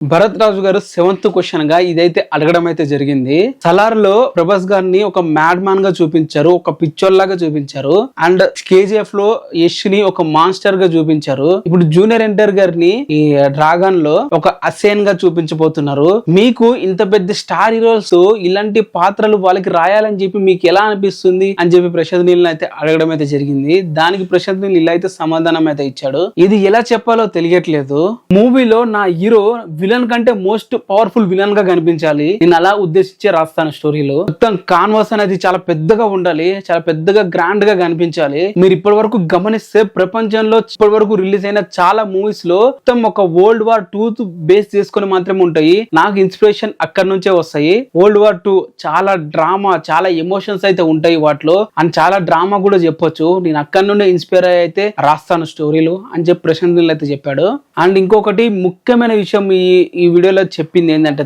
భరత్ రాజు గారు 7th question గా ఇదైతే అడగడం అయితే జరిగింది. సలార్ లో ప్రభాస్ గారిని ఒక మ్యాడ్ మ్యాన్ గా చూపించారు, ఒక పిచ్చోల్ లాగా చూపించారు. అండ్ కేజీఎఫ్ లో యష్ ని ఒక మాన్స్టర్ గా చూపించారు. ఇప్పుడు జూనియర్ ఎన్టీఆర్ గారిని ఈ డ్రాగన్ లో ఒక అసేన్ గా చూపించబోతున్నారు. మీకు ఇంత పెద్ద స్టార్ హీరోస్ ఇలాంటి పాత్రలు వాళ్ళకి రాయాలని చెప్పి మీకు ఎలా అనిపిస్తుంది అని చెప్పి ప్రశాంత్ నీల్ అయితే అడగడం అయితే జరిగింది. దానికి ప్రశాంత్ నీల్ ఇలా అయితే సమాధానం అయితే ఇచ్చాడు. ఇది ఎలా చెప్పాలో తెలియట్లేదు. మూవీలో నా హీరో విలన్ కంటే మోస్ట్ పవర్ఫుల్ విలన్ గా కనిపించాలి, నేను అలా ఉద్దేశించే రాస్తాను. స్టోరీలో మొత్తం కాన్వాస్ అనేది చాలా పెద్దగా ఉండాలి, చాలా పెద్దగా గ్రాండ్ గా కనిపించాలి. మీరు ఇప్పటి వరకు గమనిస్తే ప్రపంచంలో ఇప్పటి వరకు రిలీజ్ అయిన చాలా మూవీస్ లో మొత్తం ఒక వరల్డ్ వార్ 2 బేస్ చేసుకుని మాత్రమే ఉంటాయి. నాకు ఇన్స్పిరేషన్ అక్కడ నుంచే వస్తాయి. వరల్డ్ వార్ 2 చాలా డ్రామా, చాలా ఎమోషన్స్ అయితే ఉంటాయి వాటిలో, అండ్ చాలా డ్రామా కూడా చెప్పొచ్చు. నేను అక్కడ నుండి ఇన్స్పైర్ అయితే రాస్తాను స్టోరీలు అని చెప్పి ప్రశాంత్ నీల్ అయితే చెప్పాడు. అండ్ ఇంకొకటి ముఖ్యమైన విషయం ఈ వీడియోలో చెప్పింది ఏంటంటే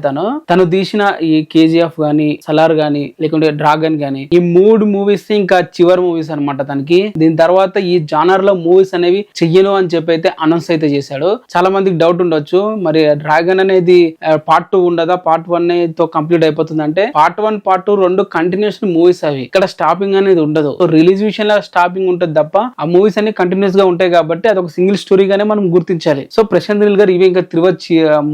తను తీసిన ఈ కేజీఎఫ్ గానీ, సలార్ గానీ, లేకుంటే డ్రాగన్ గానీ, ఈ 3 మూవీస్ ఇంకా చివరి మూవీస్ అనమాట తనకి. దీని తర్వాత ఈ జానర్ లో మూవీస్ అనేవి చెయ్యను అని చెప్పి అయితే అనౌన్స్ అయితే చేశాడు. చాలా మందికి డౌట్ ఉండొచ్చు, మరి డ్రాగన్ అనేది పార్ట్ 2 ఉండదా, పార్ట్ 1 తో కంప్లీట్ అయిపోతుంది అంటే పార్ట్ 1 పార్ట్ 2 రెండు కంటిన్యూస్ మూవీస్ అవి. ఇక్కడ స్టాపింగ్ అనేది ఉండదు. సో రిలీజ్ విషయంలో స్టాపింగ్ ఉంటుంది తప్ప ఆ మూవీస్ అన్ని కంటిన్యూస్ గా ఉంటాయి కాబట్టి అదొక సింగిల్ స్టోరీగానే మనం గుర్తించాలి. సో ప్రశాంత్ నీల్ గారు ఇవి ఇంకా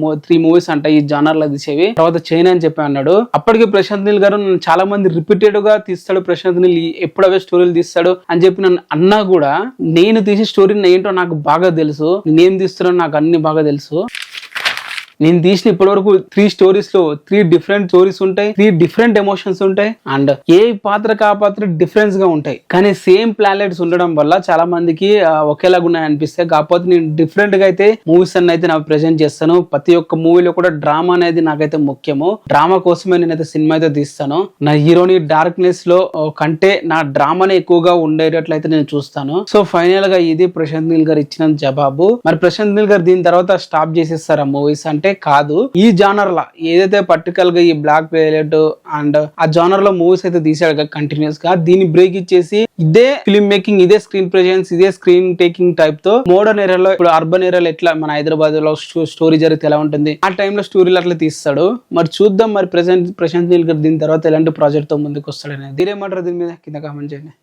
3 మూవీస్ అంట ఈ జానర్ లో తీసేవి, తర్వాత చైనా అని చెప్పి అన్నాడు. అప్పటికి ప్రశాంత్ నీల్ గారు చాలా మంది రిపీటెడ్ గా తీస్తాడు, ప్రశాంత్ నీల్ ఎప్పుడు అవే స్టోరీలు తీస్తాడు అని చెప్పి నన్ను అన్నా కూడా నేను తీసే స్టోరీ ఏంటో నాకు బాగా తెలుసు, నేను తీస్తున్నాను నాకు అన్ని బాగా తెలుసు. నేను తీసిన ఇప్పటి వరకు 3 స్టోరీస్ లో 3 డిఫరెంట్ స్టోరీస్ ఉంటాయి, 3 డిఫరెంట్ ఎమోషన్స్ ఉంటాయి, అండ్ ఏ పాత్రకు ఆ పాత్ర డిఫరెన్స్ గా ఉంటాయి. కానీ సేమ్ ప్లానెట్స్ ఉండడం వల్ల చాలా మందికి ఒకేలాగా ఉన్నాయి అనిపిస్తాయి. కాకపోతే నేను డిఫరెంట్ గా అయితే మూవీస్ అన్ని అయితే నాకు ప్రెజెంట్ చేస్తాను. ప్రతి ఒక్క మూవీలో కూడా డ్రామా అనేది నాకైతే ముఖ్యము. డ్రామా కోసమే నేనైతే సినిమా అయితే తీస్తాను. నా హీరోని డార్క్నెస్ లో కంటే నా డ్రామానే ఎక్కువగా ఉండేటట్లయితే నేను చూస్తాను. సో ఫైనల్ గా ఇది ప్రశాంత్ నీల్ గారు ఇచ్చిన జవాబు. మరి ప్రశాంత్ నీల్ గారు దీని తర్వాత స్టాప్ చేసేస్తారు ఆ మూవీస్ అంటే కాదు. ఈ జానర్ లా ఏదైతే పర్టికల్ గా ఈ బ్లాక్ పైలట్ అండ్ ఆ జానర్ లో మూవీస్ అయితే తీసాడు కంటిన్యూస్ గా, దీన్ని బ్రేక్ ఇచ్చేసి ఇదే ఫిల్మ్ మేకింగ్, ఇదే స్క్రీన్ ప్రెజెన్స్, ఇదే స్క్రీన్ టేకింగ్ టైప్ తో మోడర్న్ ఏరియాలో, ఇప్పుడు అర్బన్ ఏరియాలో ఎట్లా మన హైదరాబాద్ లో స్టోరీ జరిగితే ఎలా ఉంటుంది ఆ టైంలో స్టోరీలు అట్లా తీస్తాడు. మరి చూద్దాం మరి ప్రశాంత్ నీల్ గారు దీని తర్వాత ఎలాంటి ప్రాజెక్ట్ తో ముందుకు వస్తాడనేది. మీరేమంటారు దీని మీద కింద కామెంట్ చేయండి.